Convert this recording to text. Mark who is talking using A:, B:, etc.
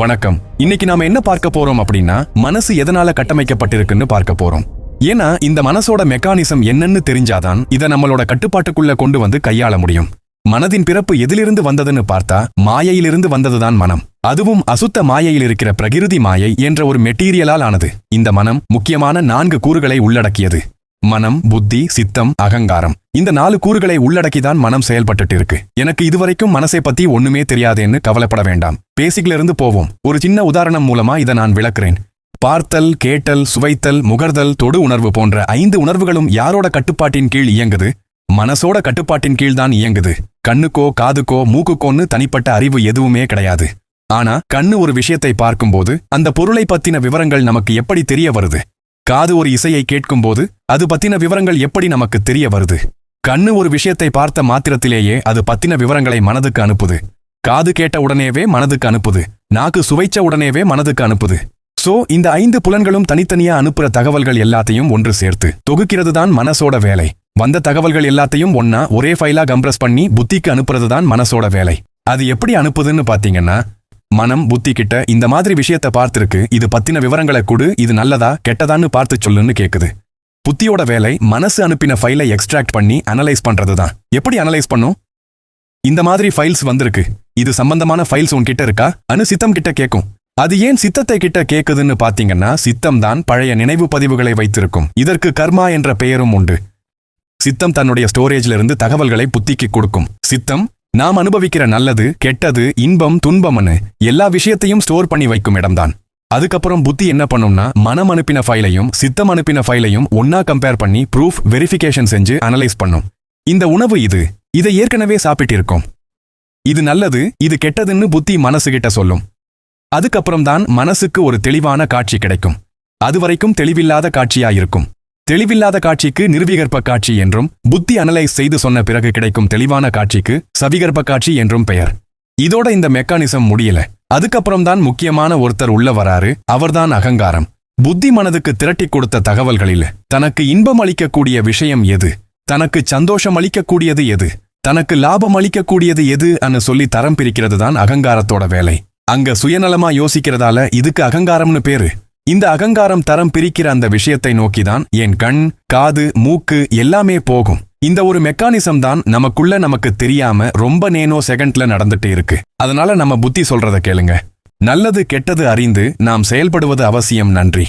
A: வணக்கம். இன்னைக்கு நாம என்ன பார்க்க போறோம் அப்படின்னா, மனசு எதனால கட்டமைக்கப்பட்டிருக்குன்னு பார்க்க போறோம். ஏன்னா இந்த மனசோட மெக்கானிசம் என்னன்னு தெரிஞ்சாதான் இதை நம்மளோட கட்டுப்பாட்டுக்குள்ள கொண்டு வந்து கையாள முடியும். மனதின் பிறப்பு எதிலிருந்து வந்ததுன்னு பார்த்தா, மாயையிலிருந்து வந்ததுதான் மனம். அதுவும் அசுத்த மாயையில் இருக்கிற பிரகிருதி மாயை என்ற ஒரு மெட்டீரியலால் ஆனது. இந்த மனம் முக்கியமான 4 கூறுகளை உள்ளடக்கியது. மனம், புத்தி, சித்தம், அகங்காரம். இந்த 4 கூறுகளை உள்ளடக்கிதான் மனம் செயல்பட்டுட்டு இருக்கு. எனக்கு இதுவரைக்கும் மனசை பத்தி ஒண்ணுமே தெரியாதேன்னு கவலைப்பட வேண்டாம். பேசிக்ல இருந்து போவோம். ஒரு சின்ன உதாரணம் மூலமா இதை நான் விளக்குறேன். பார்த்தல், கேட்டல், சுவைத்தல், முகர்தல், தொடு உணர்வு போன்ற 5 உணர்வுகளும் யாரோட கட்டுப்பாட்டின் கீழ் இயங்குது? மனசோட கட்டுப்பாட்டின் கீழ் தான் இயங்குது. கண்ணுக்கோ காதுக்கோ மூக்குக்கோன்னு தனிப்பட்ட அறிவு எதுவுமே கிடையாது. ஆனா கண்ணு ஒரு விஷயத்தை பார்க்கும்போது அந்த பொருளை பத்தின விவரங்கள் நமக்கு எப்படி தெரிய வருது? காது ஒரு இசையை கேட்கும்போது அது பத்தின விவரங்கள் எப்படி நமக்கு தெரிய வருது? கண்ணு ஒரு விஷயத்தை பார்த்த மாத்திரத்திலேயே அது பத்தின விவரங்களை மனதுக்கு அனுப்புது. காது கேட்ட உடனேவே மனதுக்கு அனுப்புது. நாக்கு சுவைச்ச உடனேவே மனதுக்கு அனுப்புது. சோ இந்த 5 புலன்களும் தனித்தனியா அனுப்புற தகவல்கள் எல்லாத்தையும் ஒன்று சேர்த்து தொகுக்கிறது தான் மனசோட வேலை. வந்த தகவல்கள் எல்லாத்தையும் ஒன்னா ஒரே ஃபைலா கம்ப்ரஸ் பண்ணி புத்திக்கு அனுப்புறது தான் மனசோட வேலை. அது எப்படி அனுப்புதுன்னு பாத்தீங்கன்னா, மனம் புத்தி கிட்ட இந்த மாதிரி விஷயத்த பார்த்திருக்கு, இது பத்தின விவரங்களை கொடு, இது நல்லதா கெட்டதான்னு பார்த்து சொல்லுன்னு கேக்குது. புத்தியோட வேலை மனசு அனுப்பின ஃபைலை எக்ஸ்ட்ராக்ட் பண்ணி அனலைஸ் பண்றதுதான். எப்படி அனலைஸ் பண்ணும்? இந்த மாதிரி ஃபைல்ஸ் வந்திருக்கு, இது சம்பந்தமான ஃபைல்ஸ் உன்கிட்ட இருக்கா அனு சித்தம் கிட்ட கேட்கும். அது ஏன் சித்தத்தை கிட்ட கேக்குதுன்னு பாத்தீங்கன்னா, சித்தம் தான் பழைய நினைவு பதிவுகளை வைத்திருக்கும். இதற்கு கர்மா என்ற பெயரும் உண்டு. சித்தம் தன்னுடைய ஸ்டோரேஜ்ல இருந்து தகவல்களை புத்திக்கு கொடுக்கும். சித்தம் நாம் அனுபவிக்கிற நல்லது, கெட்டது, இன்பம், துன்பம்னு எல்லா விஷயத்தையும் ஸ்டோர் பண்ணி வைக்கும் இடம்தான். அதுக்கப்புறம் புத்தி என்ன பண்ணும்னா, மனம் அனுப்பின ஃபைலையும் சித்தம் அனுப்பின ஃபைலையும் ஒன்னா கம்பேர் பண்ணி ப்ரூஃப் வெரிஃபிகேஷன் செஞ்சு அனலைஸ் பண்ணும். இந்த உணவு இதை ஏற்கனவே சாப்பிட்டிருக்கோம், இது நல்லது, இது கெட்டதுன்னு புத்தி மனசுகிட்ட சொல்லும். அதுக்கப்புறம் தான் மனசுக்கு ஒரு தெளிவான காட்சி கிடைக்கும். அதுவரைக்கும் தெளிவில்லாத காட்சியா இருக்கும். தெளிவில்லாத காட்சிக்கு நிர்விகற்ப காட்சி என்றும், புத்தி அனலைஸ் செய்து சொன்ன பிறகு கிடைக்கும் தெளிவான காட்சிக்கு சவிகற்ப காட்சி என்றும் பெயர். இதோட இந்த மெக்கானிசம் முடியல. அதுக்கப்புறம் தான் முக்கியமான ஒருத்தர் உள்ள வராரு. அவர்தான் அகங்காரம். புத்தி மனதுக்கு திரட்டி கொடுத்த தகவல்களில் தனக்கு இன்பம் அளிக்கக்கூடிய விஷயம் எது, தனக்கு சந்தோஷம் அளிக்கக்கூடியது எது, தனக்கு லாபம் அளிக்கக்கூடியது எது அன்னு சொல்லி தரம் பிரிக்கிறது தான் அகங்காரத்தோட வேலை. அங்க சுயநலமா யோசிக்கிறதால இதுக்கு அகங்காரம்னு பேரு. இந்த அகங்காரம் தரம் பிரிக்கிற அந்த விஷயத்தை நோக்கிதான் என் கண், காது, மூக்கு எல்லாமே போகும். இந்த ஒரு மெக்கானிசம் தான் நமக்குள்ள நமக்கு தெரியாம ரொம்ப நேனோ செகண்ட்ல நடந்துட்டு இருக்கு. அதனால நம்ம புத்தி சொல்றத கேளுங்க. நல்லது கெட்டது அறிந்து நாம் செயல்படுவது அவசியம். நன்றி.